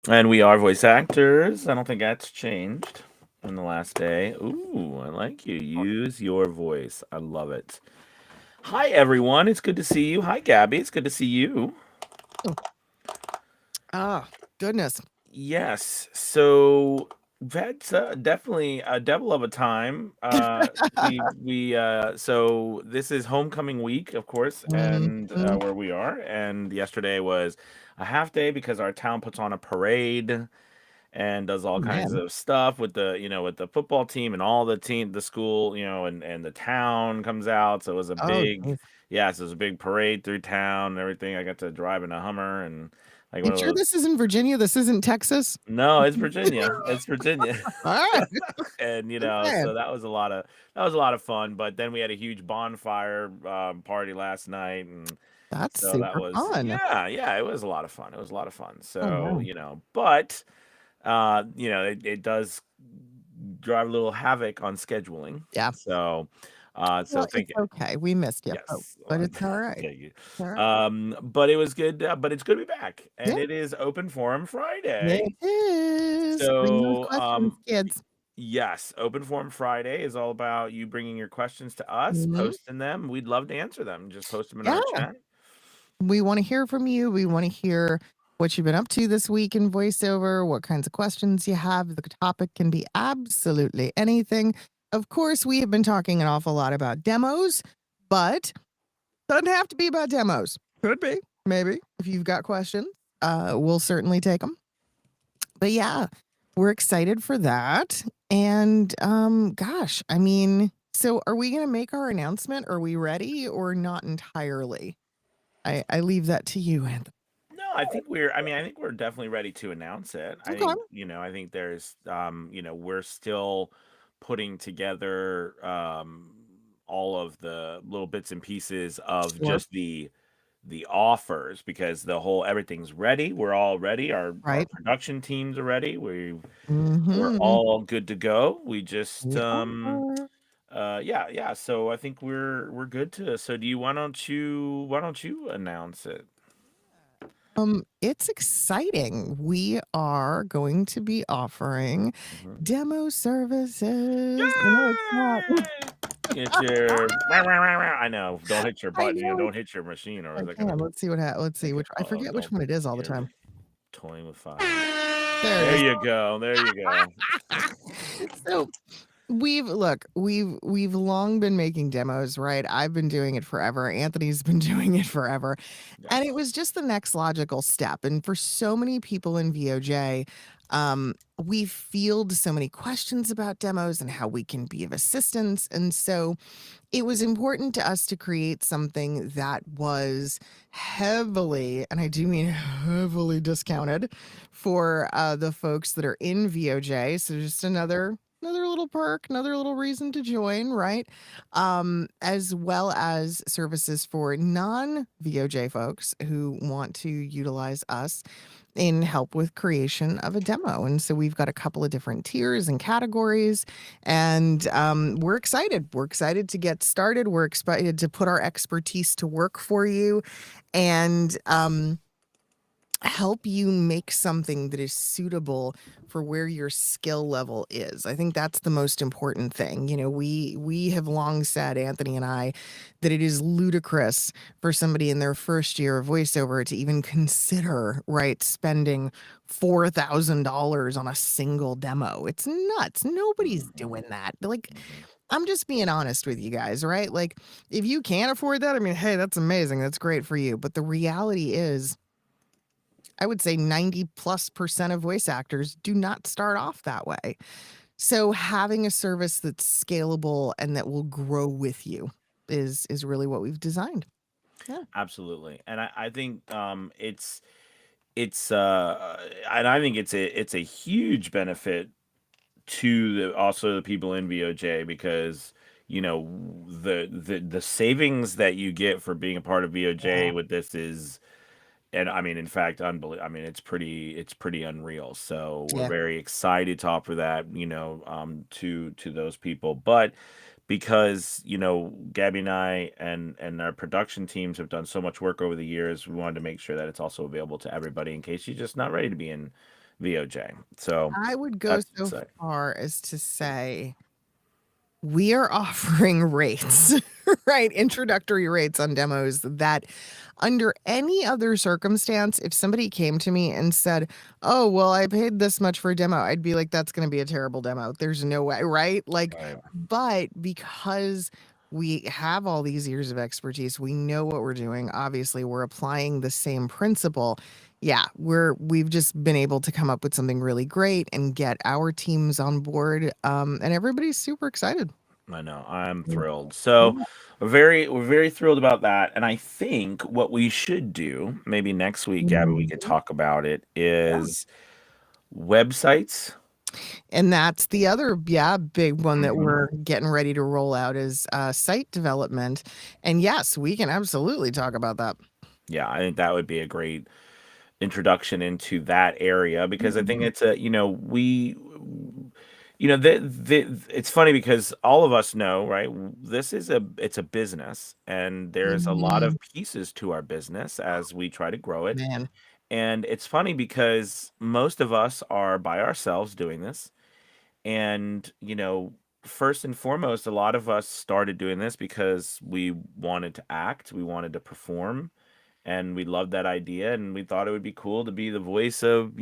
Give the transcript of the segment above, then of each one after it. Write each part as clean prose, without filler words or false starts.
And we are voice actors. I don't think that's changed in the last day. Ooh, I like you. Use your voice. I love it. Hi, everyone. It's good to see you. Hi, Gabby. It's good to see you. Oh, goodness. Yes. So that's definitely a devil of a time. So this is homecoming week, of course, and Mhm. where we are. And yesterday was a half day because our town puts on a parade and does all Oh, kinds man. of stuff with the football team and all the school, and the town comes out. So it was a Oh, big, geez. yeah, so it was a big parade through town and everything. I got to drive in a Hummer and like You one of sure those. this isn't Virginia? This isn't Texas? No, it's Virginia. It's Virginia. All right. And Just saying. so that was a lot of fun. But then we had a huge bonfire party last night, and That's so that super was, fun. yeah, it was a lot of fun. It was a lot of fun. Oh, So wow. but it does drive a little havoc on scheduling. Yeah. So Well, it's think okay. We missed you, yes, but it's all right. thank you. It's all right. But it was good. But it's good to be back, Yeah, and it is Open Forum Friday. it is. Bring those So questions, kids. yes, Open Forum Friday is all about you bringing your questions to us, Mhm. posting them. We'd love to answer them. Just post them in our Yeah. chat. We want to hear from you. We want to hear what you've been up to this week in voiceover, what kinds of questions you have. The topic can be absolutely anything. Of course, we have been talking an awful lot about demos, but doesn't have to be about demos. Could be, maybe. If you've got questions, we'll certainly take them. But yeah, we're excited for that. And gosh, I mean, so are we going to make our announcement? Are we ready or not entirely? I leave that to you, Anthony. No, I think we're definitely ready to announce it. Okay. I think there's we're still putting together all of the little bits and pieces of Sure. just the offers because the whole everything's ready. We're all ready. Our Right. production teams are ready. We're Mhm. all good to go. We just We are. yeah. So I think we're good to. So do you why don't you announce it? It's exciting. We are going to be offering Mhm. demo services. I know it's not. Yay! Get your I know. Don't hit your I button, know don't hit your machine, or I is that gonna can. Let's see what let's see make it? which I Uh-oh, forget which don't one it is all the you're time. toying with fire. There it There is. you go. There you go. So we've long been making demos, right? I've been doing it forever. Anthony's been doing it forever. And it Yes. was just the next logical step. And for so many people in VOJ, we field so many questions about demos and how we can be of assistance. And so it was important to us to create something that was heavily, and I do mean heavily discounted for the folks that are in VOJ. So just another little perk, another little reason to join, right? As well as services for non VOJ folks who want to utilize us in help with creation of a demo. And so we've got a couple of different tiers and categories, and we're excited. We're excited to get started. We're excited to put our expertise to work for you and help you make something that is suitable for where your skill level is. I think that's the most important thing. You know, we have long said, Anthony and I, that it is ludicrous for somebody in their first year of voiceover to even consider, right, spending $4,000 on a single demo. It's nuts. Nobody's Mhm. doing that. Like, Mhm. I'm just being honest with you guys, right? Like, if you can't afford that, I mean, hey, that's amazing. That's great for you. But the reality is, I would say 90+% of voice actors do not start off that way. So having a service that's scalable and that will grow with you is really what we've designed. Yeah. Absolutely. And I think it's and I think it's a huge benefit to also the people in VOJ because the savings that you get for being a part of VOJ Yeah. with this is, and I mean, in fact, unbelievable. I mean, it's pretty unreal. So we're Yeah. very excited to offer that, to those people. But because Gabby and I and our production teams have done so much work over the years, we wanted to make sure that it's also available to everybody in case you're just not ready to be in VOJ. So I would go that's so say. far as to say we are offering rates, right? Introductory rates on demos that under any other circumstance, if somebody came to me and said, "Oh, well, I paid this much for a demo," I'd be like, "That's going to be a terrible demo. There's no way," right? Like, Right. but because we have all these years of expertise, we know what we're doing. Obviously, we're applying the same principle. Yeah, we've just been able to come up with something really great and get our teams on board, and everybody's super excited. I know. I'm Mm. thrilled. So Yeah. we're very thrilled about that. And I think what we should do, maybe next week, Gabby, we could Mhm. talk about it, Yeah. is websites. And that's the other, yeah, big one that Hmm. we're getting ready to roll out is site development. And yes, we can absolutely talk about that. Yeah, I think that would be a great introduction into that area because I think Mhm. it's a, it's funny because all of us know, right? It's a business and there's a lot of Mhm. pieces to our business as we try to grow it. Man. And it's funny because most of us are by ourselves doing this. And, first and foremost, a lot of us started doing this because we wanted to act, we wanted to perform, and we loved that idea and we thought it would be cool to be the voice of,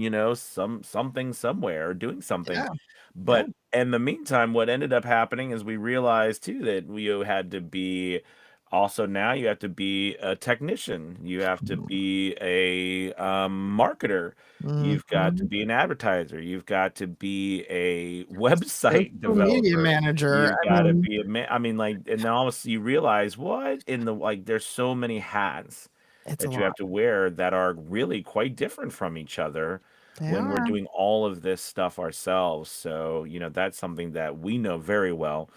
something somewhere or doing something. Yeah. Yeah. But in the meantime, what ended up happening is we realized too that we had to be also now you have to be a technician, you have to be a marketer, you've got to Mhm. be an advertiser, you've got to be a website Social media developer, manager. you've I got to mean, be I mean, like, and then all of a sudden you realize what in the like there's so many hats it's a that you have lot. to wear that are really quite different from each other They when we're are. doing all of this stuff ourselves. So, that's something that we know very well.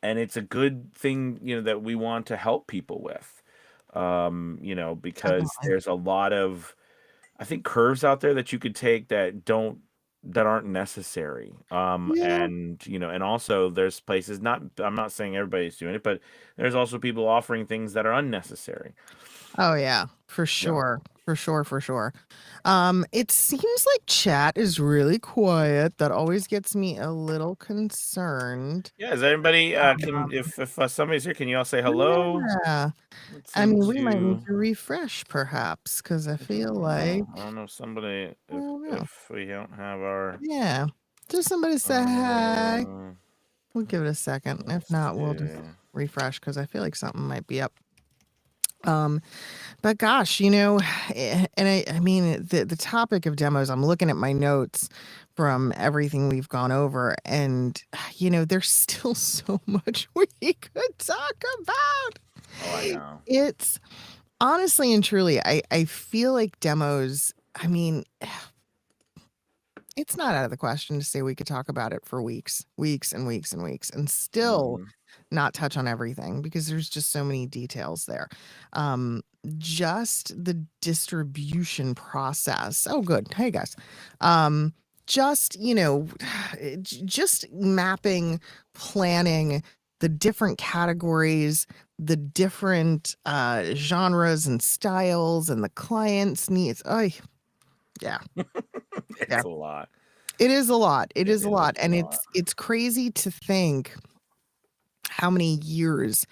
And it's a good thing, that we want to help people with. Because Definitely. there's a lot of, I think, curves out there that you could take that aren't necessary. Yeah. And also there's places, not, I'm not saying everybody's doing it, but there's also people offering things that are unnecessary. Oh yeah, for Yeah. sure. For sure, for sure. It seems like chat is really quiet. That always gets me a little concerned. Yeah, is anybody can Um, if somebody's here, can you all say hello? yeah. Let's I see mean, we might need to to refresh perhaps because I I feel don't like know. I don't know if somebody I if don't know. if we don't have our Yeah. Just somebody say hi. uh We'll give it a second. If let's not, we'll just see. refresh because I feel like something might be up. Um, but gosh, and I mean the topic of demos, I'm looking at my notes from everything we've gone over, and there's still so much we could talk about. Oh, I know. It's honestly and truly, I feel like demos, I mean, it's not out of the question to say we could talk about it for weeks, weeks and weeks and weeks, and still Hmm. not touch on everything because there's just so many details there. Um, just the distribution process. Oh, good. Hey, guys. Um, just, just mapping, planning the different categories, the different genres and styles, and the client's needs. Oh, yeah. Yeah. It's a lot. It is a lot. It It is a is lot. a And lot. it's crazy to think how many years,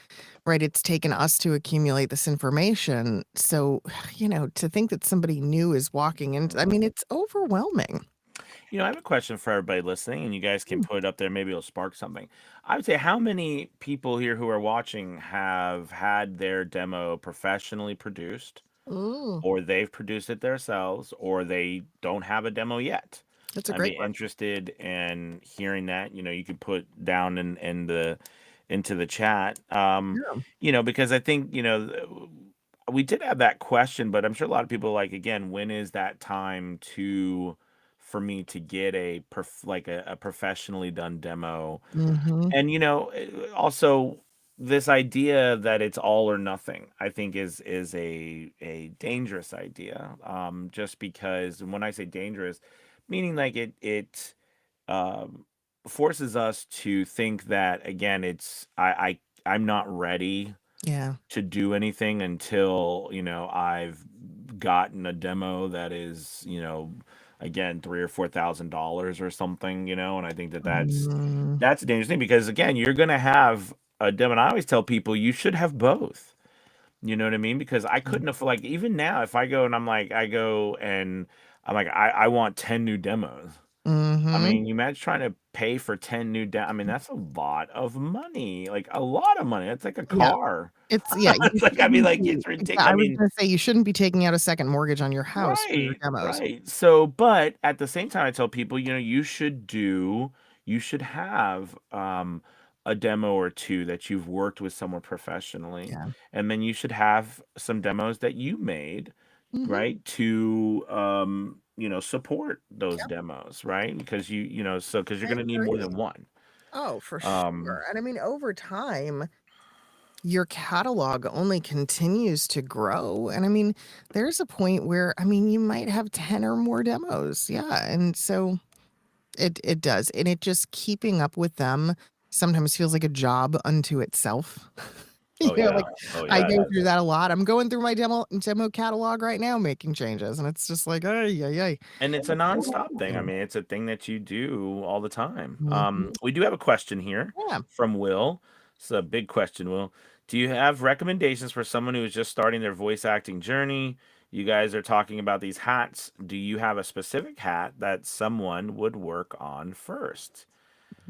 right, it's taken us to accumulate this information. So, to think that somebody new is walking into, I mean, it's overwhelming. I have a question for everybody listening, and you guys can Mm. put it up there. Maybe it'll spark something. I would say, how many people here who are watching have had their demo professionally produced, Ooh, or they've produced it themselves, or they don't have a demo yet? that's a I'd be great question. interested in hearing that. You can put down in the into the chat. Yeah. Because I think, we did have that question, but I'm sure a lot of people are like, again, when is that time to for me to get a professionally done demo? Hmm. And also this idea that it's all or nothing, I think is a dangerous idea. Just because, and when I say dangerous, meaning like it um forces us to think that, again, I'm not ready Yeah. to do anything until I've gotten a demo that is again, $3,000 or $4,000 or something, and I think that that's Mm, that's a dangerous thing because again, you're gonna have a demo. And I always tell people you should have both. You know what I mean? Because I couldn't afford, like, even now, if I go and I go and I'm like, I want 10 new demos. I mm-hmm. mean, you imagine trying to pay for 10 new I mean, that's a lot of money, like a lot of money. It's like a Yeah. car. You It's like, I mean, shouldn't like, be. it's ridiculous. Yeah, I I was mean, gonna say you shouldn't be taking out a second mortgage on your house for your right, demos. right. So, but at the same time, I tell people, you should have a demo or two that you've worked with someone professionally, Yeah. and then you should have some demos that you made, Mm-hmm. right, to support those Yep. demos, right? Because because you're I gonna need more agree. than one. Oh, for Um, sure. And I mean, over time, your catalog only continues to grow. And I mean, there's a point where, I mean, you might have 10 or more demos. Yeah. And so it does. And it just keeping up with them sometimes feels like a job unto itself. oh Like yeah, oh I yeah, go through that a lot. I'm going through my demo catalog right now, making changes. And it's just like, ay, ay, ay. and it's a nonstop thing. I mean, it's a thing that you do all the time. Mhm. We do have a question here Yeah. from Will. It's a big question, Will. Do you have recommendations for someone who is just starting their voice acting journey? You guys are talking about these hats. Do you have a specific hat that someone would work on first?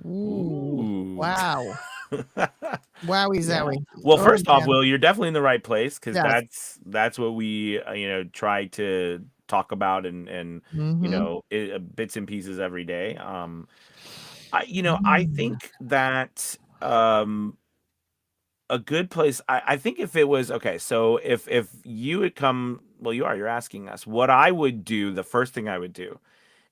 Ooh. Ooh. Wow. Wowie Yeah. zowie. Well, Oh first off, man. Will, you're definitely in the right place because Yes. that's what we try to talk about and Mhm. bits and pieces every day. I Mm. think that a good place. I think if it was okay, so if you had come, well, you're asking us what I would do. The first thing I would do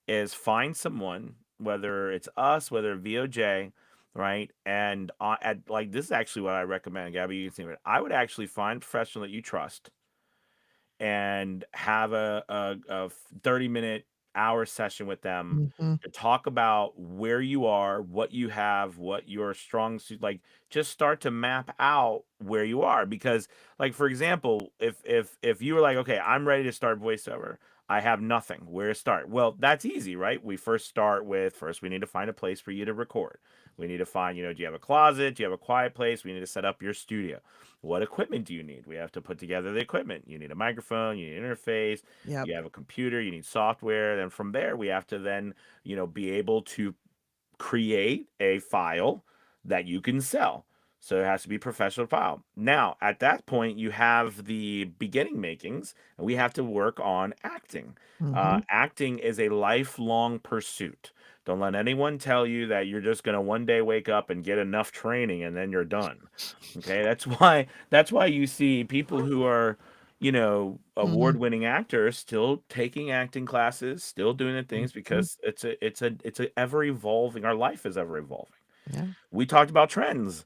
is find someone, whether it's us, whether VOJ, right? And at like this is actually what I recommend, Gabby. You can see it. I would actually find a professional that you trust and have a 30-minute hour session with them Mhm. to talk about where you are, what you have, what your strong suit, like just start to map out where you are. Because like for example, if you were like, okay, I'm ready to start voiceover, I have nothing, where to start? Well, that's easy, right? We first we need to find a place for you to record. We need to find, do you have a closet? Do you have a quiet place? We need to set up your studio. What equipment do you need? We have to put together the equipment. You need a microphone, you need an interface, Yep. you have a computer, you need software. Then from there, we have to then, be able to create a file that you can sell. So it has to be a professional file. Now, at that point, you have the beginning makings, and we have to work on acting. Mhm. Acting is a lifelong pursuit. Don't let anyone tell you that you're just going to one day wake up and get enough training and then you're done. Okay, that's why you see people who are, Mhm. award-winning actors still taking acting classes, still doing the things Mhm. because it's a ever evolving. Our life is ever evolving. Yeah. We talked about trends.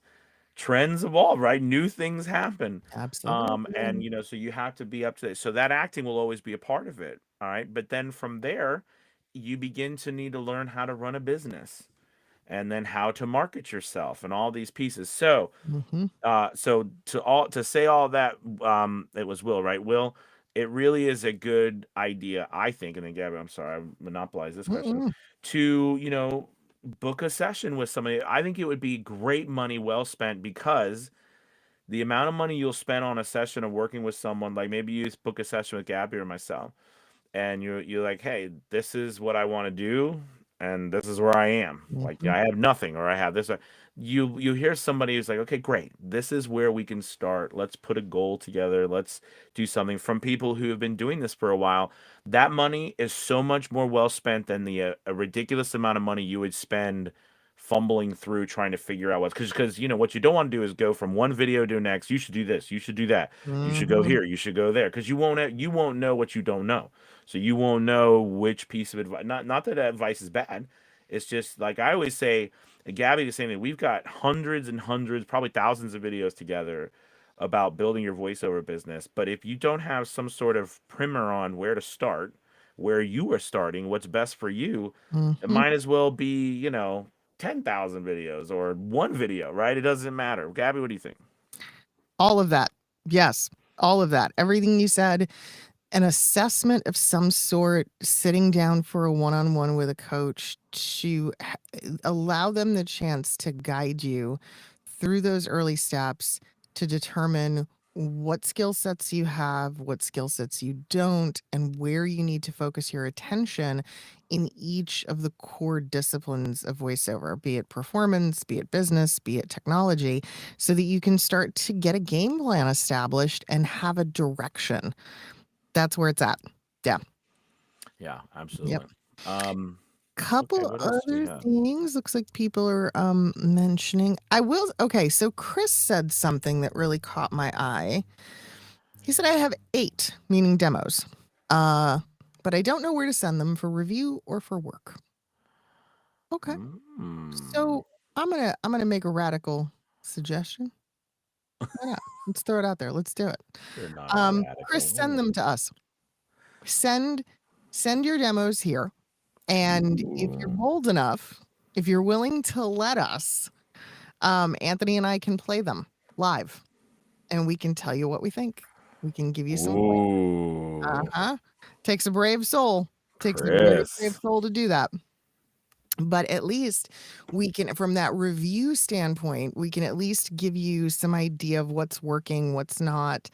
Trends evolve, right? New things happen. And Absolutely. so you have to be up to date. So that acting will always be a part of it. All right. But then from there, you begin to need to learn how to run a business and then how to market yourself and all these pieces. Mhm. So to say all that, it was Will, right? Will, it really is a good idea, I think. And then Gabby, I'm sorry, I monopolized this question. Mm-mm. To book a session with somebody. I think it would be great money well spent because the amount of money you'll spend on a session of working with someone, like maybe you book a session with Gabby or myself and you're like, hey, this is what I want to do, and this is where I am. Like Mhm. I have nothing, or I have this. You hear somebody who's like, okay, great, this is where we can start. Let's put a goal together. Let's do something from people who have been doing this for a while. That money is so much more well spent than the a ridiculous amount of money you would spend fumbling through trying to figure out what's because what you don't want to do is go from one video to the next. You should do this, you should do that, you should go Mhm. here, you should go there, because you won't know what you don't know. So you won't know which piece of advice. Not that advice is bad. It's just like I always say. Gabby is saying that we've got hundreds and hundreds, probably thousands of videos together about building your voiceover business. But if you don't have some sort of primer on where to start, where you are starting, what's best for you, it Mhm. might as well be 10,000 videos or one video, right? It doesn't matter. Gabby, what do you think? All of that. Yes. All of that. Everything you said. an assessment of some sort, sitting down for a one-on-one with a coach to allow them the chance to guide you through those early steps to determine what skill sets you have, what skill sets you don't, and where you need to focus your attention in each of the core disciplines of voiceover, be it performance, be it business, be it technology, so that you can start to get a game plan established and have a direction. That's where it's at. Yeah. Yeah, Yep. absolutely. Um, okay, Couple what else do we other have? things looks like people are mentioning. I will okay, so Chris said something that really caught my eye. He said I have 8, meaning demos. But I don't know where to send them for review or for work. Okay. Mm, So I'm gonna make a radical suggestion. Why not? Let's throw it out there. Let's do it. you're not a Chris, radical. send them to us. Send your demos here. And if you're Ooh. bold enough, if you're willing to let us, Anthony and I can play them live and we can tell you what we think. We can give you some points. Ooh, Uh-huh. Takes a brave soul. Takes a very brave Chris. soul to do that. But at least we can, from that review standpoint, we can at least give you some idea of what's working, what's not,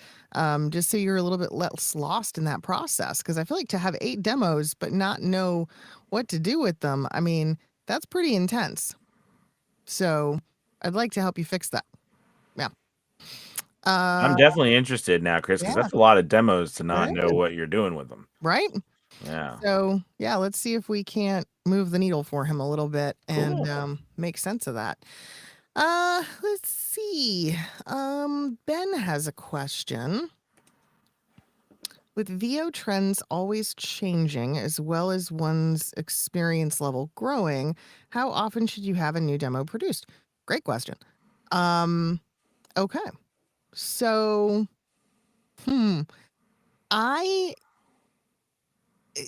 just so you're a little bit less lost in that process. Because I feel like to have 8 demos but not know what to do with them, I mean, that's pretty intense. So I'd like to help you fix that. Yeah. I'm Uh, definitely interested now, Chris, because yeah, that's a lot of demos to it not know is, what you're doing with them. right? Yeah, So yeah, let's see if we can't move the needle for him a little bit and cool. make sense of that. Let's see. Ben has a question. With VO trends always changing as well as one's experience level growing, how often should you have a new demo produced? Great question. Um, okay. So, hmm, I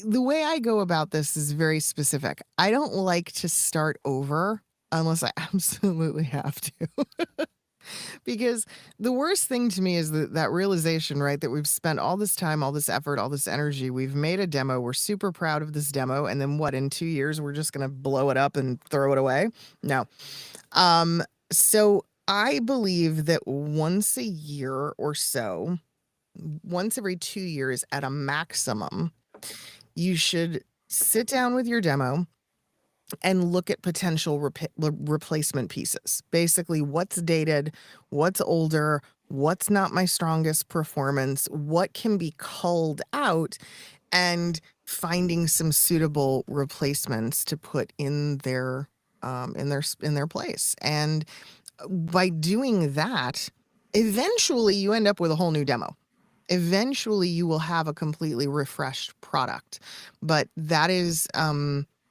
the way I go about this is very specific. I don't like to start over unless I absolutely have to. Because the worst thing to me is that realization, right? That we've spent all this time, all this effort, all this energy. We've made a demo. We're super proud of this demo. And then what, in 2 years, we're just going to blow it up and throw it away? No. Um, so I believe that once a year or so, once every 2 years at a maximum, you should sit down with your demo and look at potential replacement pieces. Basically, what's dated, what's older, what's not my strongest performance, what can be culled out, and finding some suitable replacements to put in their place. And by doing that, eventually you end up with a whole new demo. Eventually you will have a completely refreshed product. But that is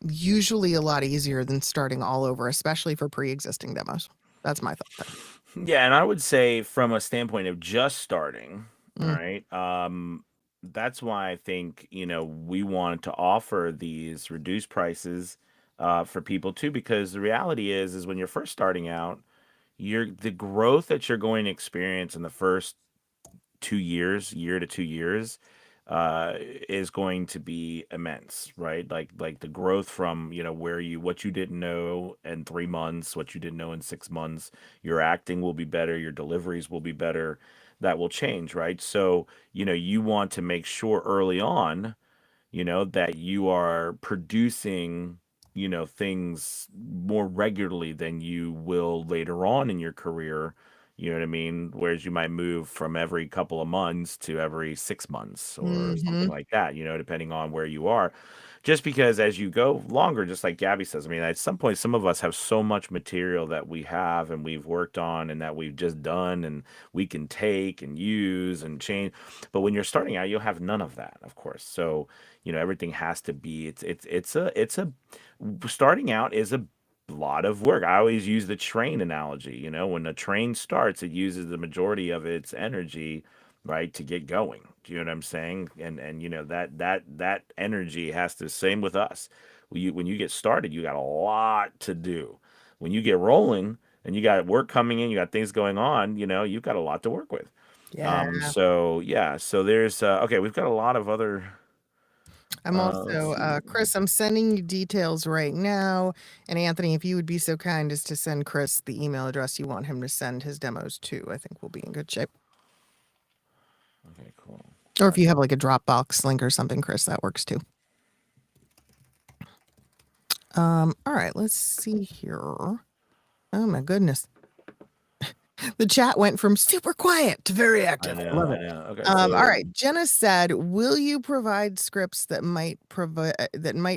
usually a lot easier than starting all over, especially for pre-existing demos. That's my thought Yeah, and I would say from a standpoint of just starting, all there. right, that's why I think, we wanted to offer these reduced prices for people too, because the reality is when you're first starting out, the growth that you're going to experience in the first 2 years, year to 2 years, uh, is going to be immense, right? Like the growth from what you didn't know in 3 months, what you didn't know in 6 months. Your acting will be better, your deliveries will be better. That will change, right? So you want to make sure early on, that you are producing, things more regularly than you will later on in your career. You know what I mean? Whereas you might move from every couple of months to every 6 months or something Mhm. like that, depending on where you are. Just because as you go longer, just like Gabby says, I mean, at some point, some of us have so much material that we have and we've worked on and that we've just done and we can take and use and change. But when you're starting out, you'll have none of that, of course. So, everything has to be it's a starting out is a lot of work. I always use the train analogy. When a train starts, it uses the majority of its energy, right, to get going. Do you know what I'm saying? And that energy has to same with us. When you get started, you got a lot to do. When you get rolling and you got work coming in, you got things going on, you've got a lot to work with. Yeah. So yeah, so there's okay, we've got a lot of other I'm let's also, see. Chris, I'm sending you details right now. And Anthony, if you would be so kind as to send Chris the email address you want him to send his demos to, I think we'll be in good shape. Okay, cool. Or if you have like a Dropbox link or something, Chris, that works too. All right, let's see here. Oh my goodness. The chat went from super quiet to very active. I love it. Okay. All So right. Jenna said, "Will you provide scripts that might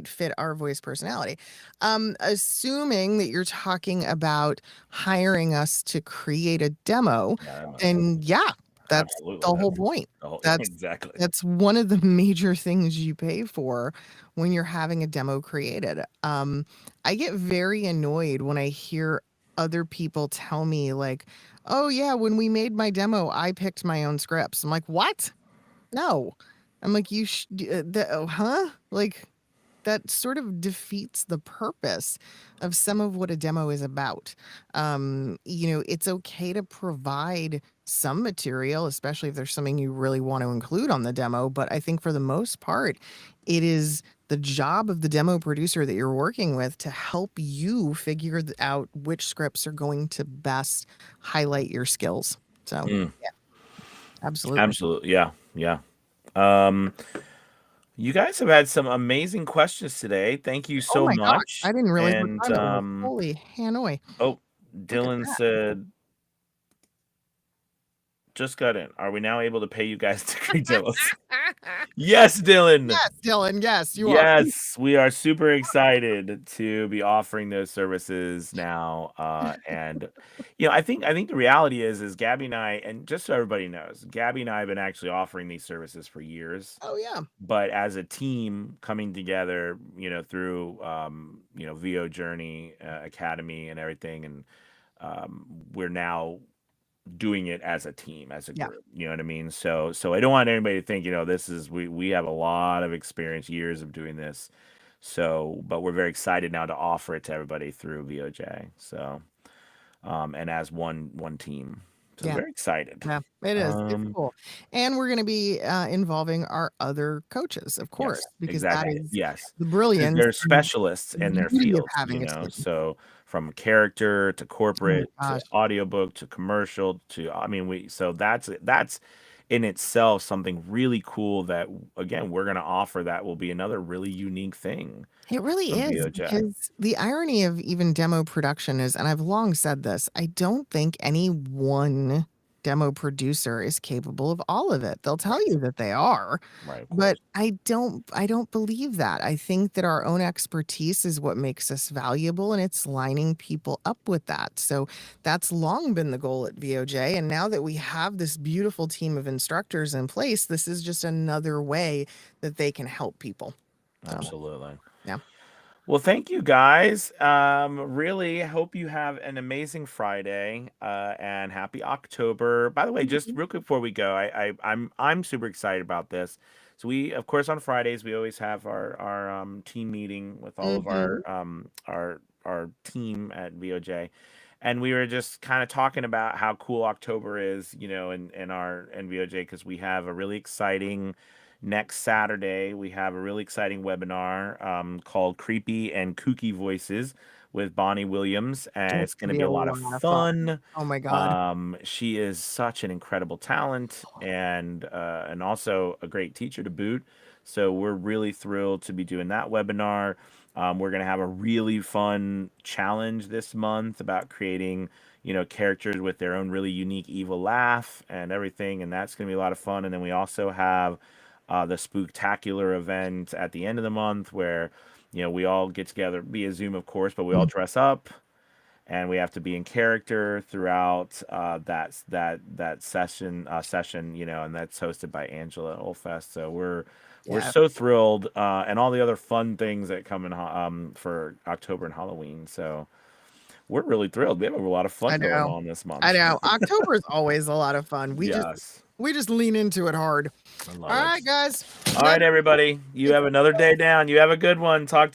fit our voice personality?" Assuming that you're talking about hiring us to create a demo, and yeah, that's absolutely, the whole point. That's exactly. that's one of the major things you pay for when you're having a demo created. I get very annoyed when I hear other people tell me like, "Oh yeah, when we made my demo, I picked my own scripts." I'm like, "What? No." I'm like, huh?" Like that sort of defeats the purpose of some of what a demo is about. It's okay to provide some material, especially if there's something you really want to include on the demo. But I think for the most part, it is the job of the demo producer that you're working with to help you figure out which scripts are going to best highlight your skills. So, yeah, absolutely. Absolutely. Yeah. You guys have had some amazing questions today. Thank you Oh so my gosh, much. I didn't realize what And time it was. Holy Hanoi. oh, Look at Dylan that. said, just got in. Are we now able to pay you guys to create demos? Yes, Dylan. Yes, Dylan. Yes, you are. Yes, we are super excited to be offering those services now. And I think the reality is Gabby and I, and just so everybody knows, Gabby and I have been actually offering these services for years. Oh yeah. But as a team coming together, through VO Journey Academy and everything, and we're now doing it as a team, as a group. You know what I mean? So I don't want anybody to think, this is we have a lot of experience, years of doing this. So, but we're very excited now to offer it to everybody through VOJ. So, and as one team. So very excited. Yeah, it is. It's cool. And we're going to be involving our other coaches, of course, Yes, because exactly. that is Yes. the brilliance. They're specialists in their beauty of fields, having a team. so from character to corporate to gosh. audiobook to commercial to, so that's in itself something really cool that, again, we're going to offer that will be another really unique thing. It really from is, VOJ. because the irony of even demo production is, and I've long said this, I don't think any one demo producer is capable of all of it. They'll tell you that they are, Right, of but course. I don't believe that. I think that our own expertise is what makes us valuable, and it's lining people up with that. So that's long been the goal at VOJ. And now that we have this beautiful team of instructors in place, this is just another way that they can help people. Absolutely. Yeah. Well, thank you guys. Really hope you have an amazing Friday, and happy October. By the way, just real quick before we go, I'm super excited about this. So we, of course, on Fridays we always have our team meeting with all of our team at VOJ, and we were just kind of talking about how cool October is, in our VOJ, because we have a really exciting. Next Saturday, we have a really exciting webinar called Creepy and Kooky Voices with Bonnie Williams, and it's going to be a lot of fun. Oh my God. She is such an incredible talent, and also a great teacher to boot. So we're really thrilled to be doing that webinar. We're going to have a really fun challenge this month about creating, characters with their own really unique evil laugh and everything, and that's going to be a lot of fun. And then we also have the Spooktacular event at the end of the month, where we all get together via Zoom, of course, but we all dress up and we have to be in character throughout that session, and that's hosted by Angela Olfest. So we're so thrilled, and all the other fun things that come in for October and Halloween. So we're really thrilled. We have a lot of fun going on this month. I know. October is always a lot of fun. We just lean into it hard. I love All it. right, guys. All right, everybody. You have another day down. You have a good one. Talk